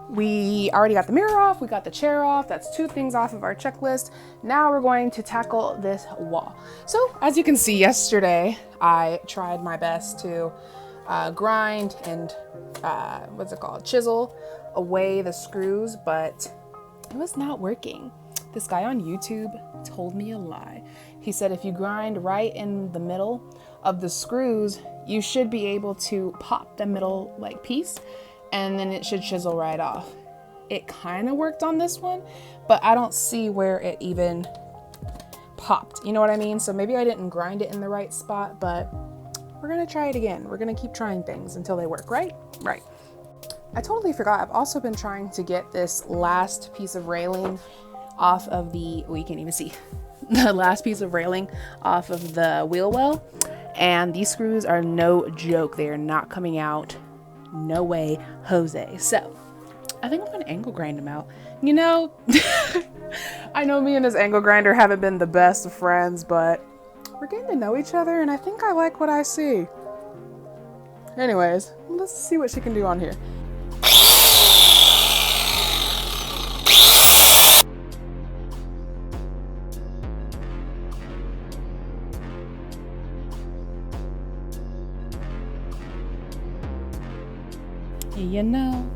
we already got the mirror off, we got the chair off. That's 2 things off of our checklist. Now we're going to tackle this wall. So as you can see, yesterday I tried my best to grind and chisel away the screws, but it was not working. This guy on YouTube told me a lie. He said if you grind right in the middle of the screws, you should be able to pop the middle like piece, and then it should chisel right off. It kind of worked on this one, but I don't see where it even popped. You know what I mean? So maybe I didn't grind it in the right spot, but we're gonna try it again. We're gonna keep trying things until they work, right? Right. I totally forgot. I've also been trying to get this last piece of railing off of the, you can't even see, the last piece of railing off of the wheel well. And these screws are no joke. They are not coming out. No way, Jose. So I think I'm gonna angle grind them out. You know, I know me and this angle grinder haven't been the best of friends, but we're getting to know each other and I think I like what I see. Anyways, let's see what she can do on here. You know,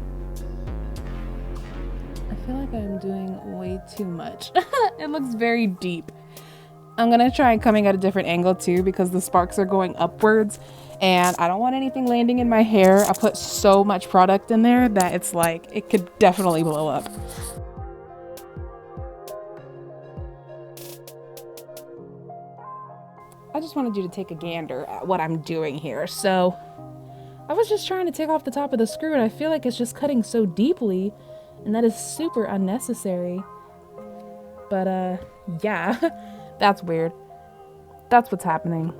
I feel like I'm doing way too much. It looks very deep. I'm gonna try coming at a different angle too, because the sparks are going upwards and I don't want anything landing in my hair. I put so much product in there that it's like, it could definitely blow up. I just wanted you to take a gander at what I'm doing here. So I was just trying to take off the top of the screw and I feel like it's just cutting so deeply and that is super unnecessary. But yeah, that's weird. That's what's happening.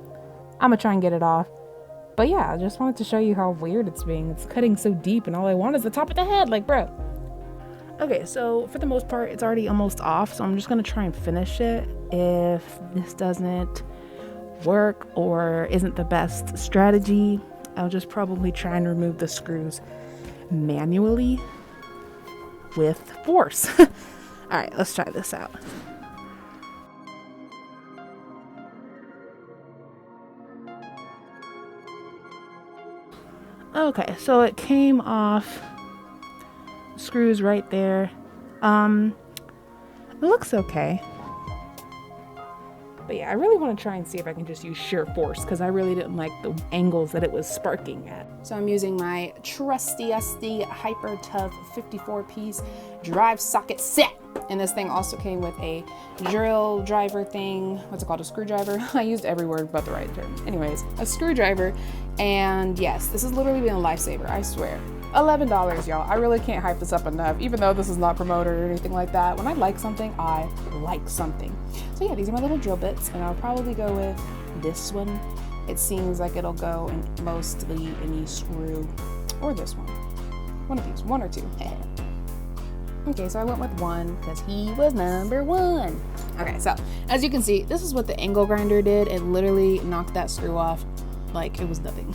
I'm gonna try and get it off. But yeah, I just wanted to show you how weird it's being. It's cutting so deep and all I want is the top of the head, like bro. Okay, so for the most part, it's already almost off. So I'm just gonna try and finish it. If this doesn't work or isn't the best strategy, I'll just probably try and remove the screws manually with force. All right, let's try this out. Okay, so it came off. Screws right there. It looks okay. But yeah, I really want to try and see if I can just use sheer force because I really didn't like the angles that it was sparking at. So I'm using my trusty Hyper Tough 54-piece drive socket set. And this thing also came with a drill driver thing. What's it called? A screwdriver? I used every word but the right term. Anyways, a screwdriver. And yes, this has literally been a lifesaver, I swear. $11, y'all. I really can't hype this up enough, even though this is not promoted or anything like that. When I like something, I like something. So yeah, these are my little drill bits, and I'll probably go with this one. It seems like it'll go in mostly any screw, or this one. One of these, one or two. Okay, so I went with one because he was number one. Okay, so as you can see, this is what the angle grinder did. It literally knocked that screw off like it was nothing.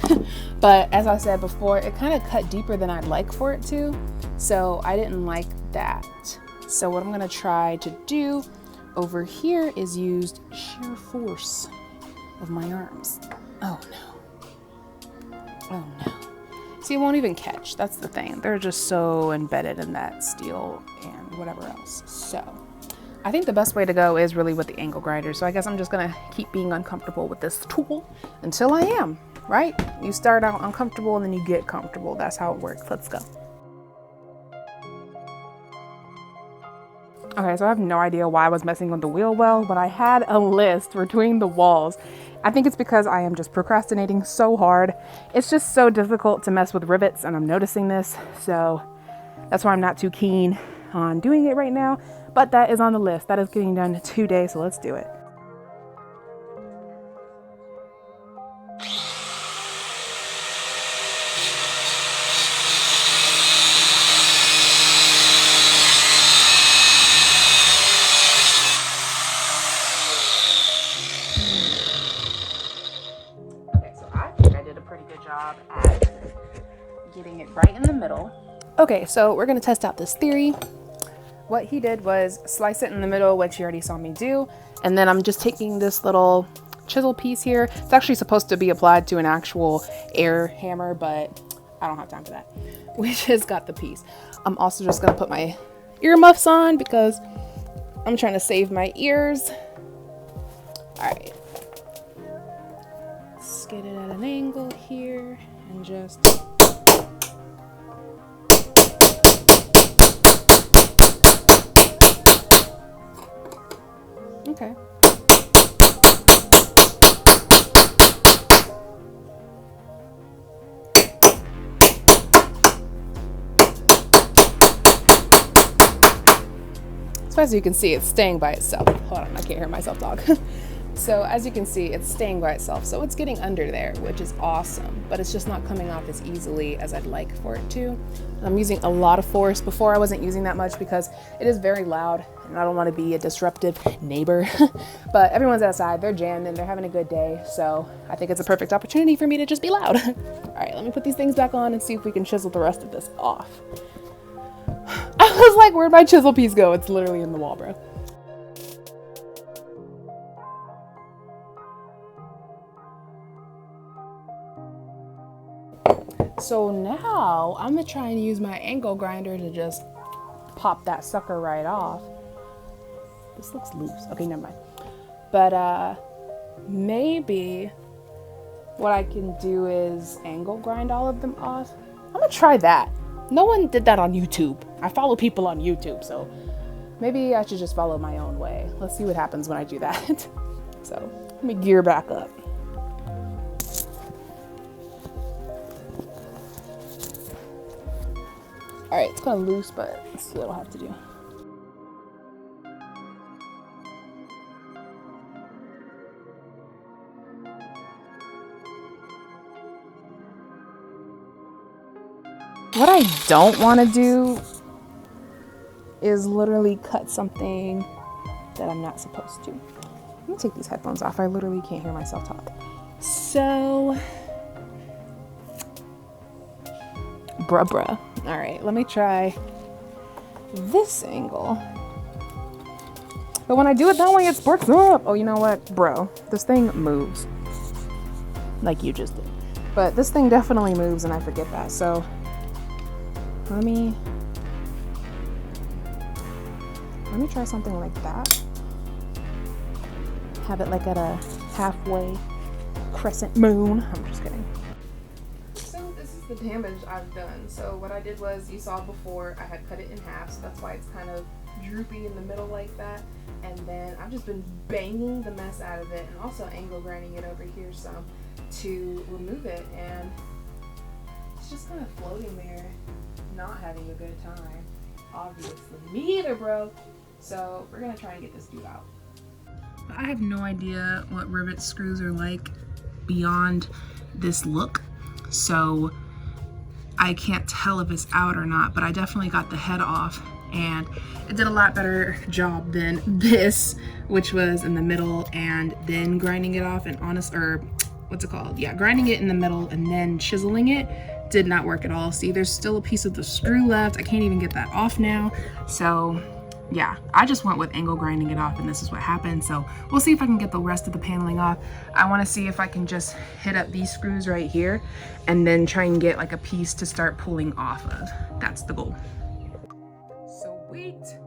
But as I said before, it kind of cut deeper than I'd like for it to, so I didn't like that. So what I'm gonna try to do over here is use sheer force of my arms. Oh no. Oh no. See, it won't even catch. That's the thing. They're just so embedded in that steel and whatever else. So I think the best way to go is really with the angle grinder. So I guess I'm just gonna keep being uncomfortable with this tool until I am, right? You start out uncomfortable and then you get comfortable. That's how it works. Let's go. Okay, so I have no idea why I was messing with the wheel well, but I had a list between the walls. I think it's because I am just procrastinating so hard. It's just so difficult to mess with rivets, and I'm noticing this. So that's why I'm not too keen on doing it right now. But that is on the list. That is getting done in 2 days, so let's do it. Okay, so I think I did a pretty good job at getting it right in the middle Okay, so we're gonna test out this theory. What he did was slice it in the middle, which you already saw me do. And then I'm just taking this little chisel piece here. It's actually supposed to be applied to an actual air hammer, but I don't have time for that. We just got the piece. I'm also just gonna put my earmuffs on because I'm trying to save my ears. All right. Let's get it at an angle here and just... Okay. So as you can see, it's staying by itself. Hold on, I can't hear myself talk. So as you can see, it's staying by itself. So it's getting under there, which is awesome, but it's just not coming off as easily as I'd like for it to. I'm using a lot of force. Before I wasn't using that much because it is very loud and I don't want to be a disruptive neighbor. But everyone's outside, they're jamming, they're having a good day. So I think it's a perfect opportunity for me to just be loud. All right, let me put these things back on and see if we can chisel the rest of this off. I was like, where'd my chisel piece go? It's literally in the wall, bro. So now I'm gonna try and use my angle grinder to just pop that sucker right off. This looks loose. Okay, never mind. But maybe what I can do is angle grind all of them off. I'm gonna try that. No one did that on YouTube. I follow people on YouTube, so maybe I should just follow my own way. Let's see what happens when I do that. So let me gear back up. All right, it's kind of loose, but let's see what I'll have to do. What I don't want to do is literally cut something that I'm not supposed to. I'm gonna take these headphones off. I literally can't hear myself talk. So, bruh. All right, let me try this angle. But when I do it that way, it sparks up. Oh, you know what, bro? This thing moves. Like you just did. But this thing definitely moves and I forget that. So let me try something like that. Have it like at a halfway crescent moon. I'm just kidding. So this is the damage I've done. So what I did was, you saw before, I had cut it in half, so that's why it's kind of droopy in the middle like that. And then I've just been banging the mess out of it and also angle grinding it over here some to remove it. And it's just kind of floating there, not having a good time. Obviously, me either, bro. So we're gonna try and get this dude out. I have no idea what rivet screws are like beyond this look, so I can't tell if it's out or not, but I definitely got the head off and it did a lot better job than this, which was in the middle and then grinding it off, and grinding it in the middle and then chiseling it did not work at all. See, there's still a piece of the screw left. I can't even get that off now. So yeah, I just went with angle grinding it off and this is what happened. So we'll see if I can get the rest of the paneling off. I want to see if I can just hit up these screws right here and then try and get like a piece to start pulling off of. That's the goal. Sweet.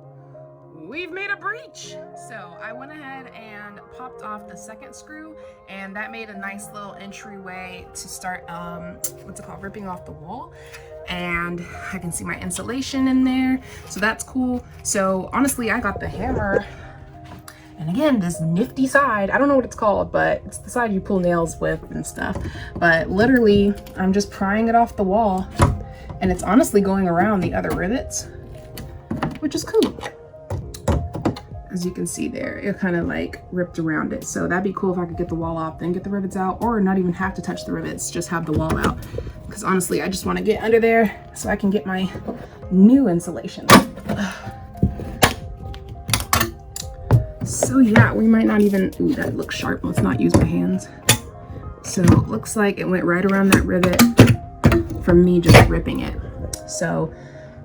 We've made a breach. So I went ahead and popped off the second screw, and that made a nice little entryway to start ripping off the wall. And I can see my insulation in there, so that's cool. So honestly, I got the hammer, and again, this nifty side, I don't know what it's called, but it's the side you pull nails with and stuff. But literally, I'm just prying it off the wall, and it's honestly going around the other rivets, which is cool. As you can see there, it kind of like ripped around it. So that'd be cool if I could get the wall off, then get the rivets out, or not even have to touch the rivets, just have the wall out. Because honestly, I just want to get under there so I can get my new insulation. So yeah, we might not even, ooh, that looks sharp. Let's not use my hands. So it looks like it went right around that rivet from me just ripping it. So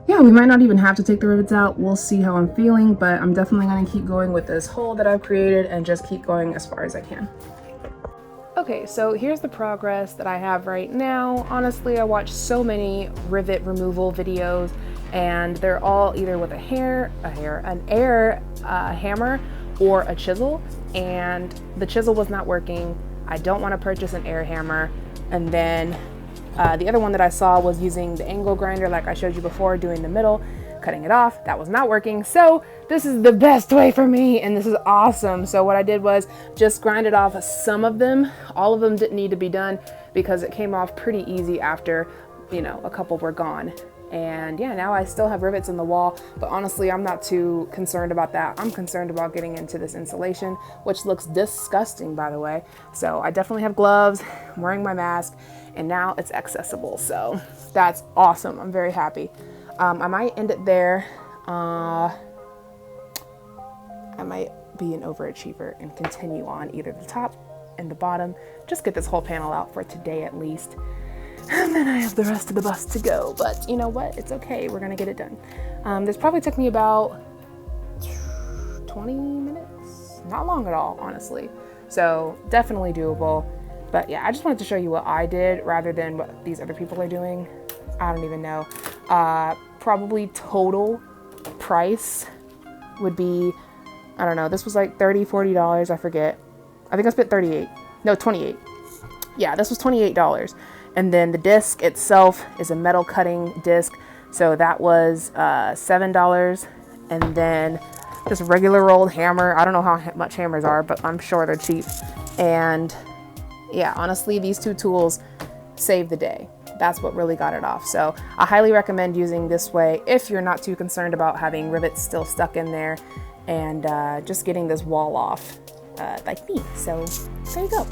yeah, we might not even have to take the rivets out. We'll see how I'm feeling, but I'm definitely gonna keep going with this hole that I've created and just keep going as far as I can. Okay, so here's the progress that I have right now. Honestly, I watched so many rivet removal videos, and they're all either with an air hammer or a chisel, and the chisel was not working. I don't want to purchase an air hammer. And then the other one that I saw was using the angle grinder like I showed you before, doing the middle, cutting it off. That was not working. So this is the best way for me, and this is awesome. So what I did was just grinded off some of them. All of them didn't need to be done because it came off pretty easy after, you know, a couple were gone. And yeah, now I still have rivets in the wall, but honestly, I'm not too concerned about that. I'm concerned about getting into this insulation, which looks disgusting, by the way. So I definitely have gloves, I'm wearing my mask, and now it's accessible. So that's awesome. I'm very happy. I might end it there. I might be an overachiever and continue on either the top and the bottom. Just get this whole panel out for today at least. And then I have the rest of the bus to go. But you know what? It's okay. We're going to get it done. This probably took me about 20 minutes. Not long at all, honestly. So definitely doable. But yeah, I just wanted to show you what I did rather than what these other people are doing. I don't even know. Probably total price would be, I don't know, this was like $30, $40, I forget. I think I spent 38. No, 28. Yeah, this was $28. And then the disc itself is a metal cutting disc. So that was $7. And then just a regular old hammer. I don't know how much hammers are, but I'm sure they're cheap. And yeah, honestly, these two tools save the day. That's what really got it off. So I highly recommend using this way if you're not too concerned about having rivets still stuck in there and just getting this wall off like me. So there you go.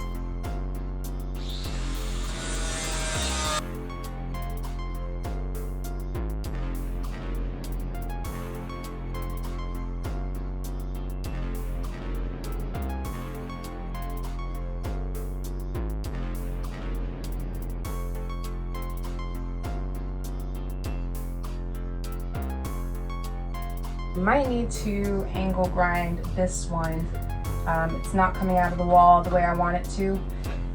Might need to angle grind this one. It's not coming out of the wall the way I want it to,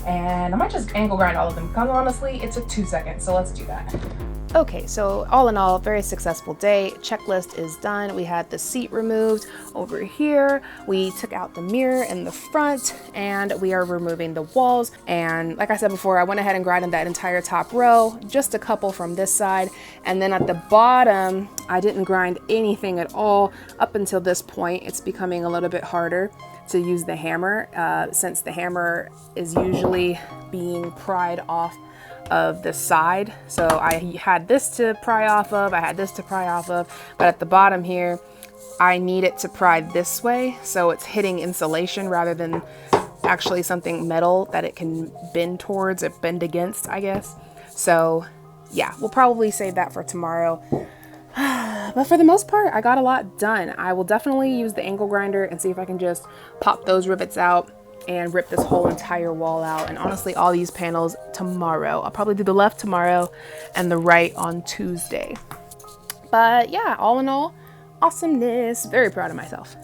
and I might just angle grind all of them because honestly it took 2 seconds, so let's do that. Okay, so all in all, very successful day. Checklist is done. We had the seat removed over here. We took out the mirror in the front, and we are removing the walls. And like I said before, I went ahead and grinded that entire top row, just a couple from this side. And then at the bottom, I didn't grind anything at all up until this point. It's becoming a little bit harder to use the hammer since the hammer is usually being pried off of the side. So I had this to pry off of, I had this to pry off of, but at the bottom here, I need it to pry this way. So it's hitting insulation rather than actually something metal that it can bend towards or bend against, I guess. So yeah, we'll probably save that for tomorrow. But for the most part, I got a lot done. I will definitely use the angle grinder and see if I can just pop those rivets out and rip this whole entire wall out. And honestly, all these panels tomorrow. I'll probably do the left tomorrow and the right on Tuesday. But yeah, all in all, awesomeness. Very proud of myself.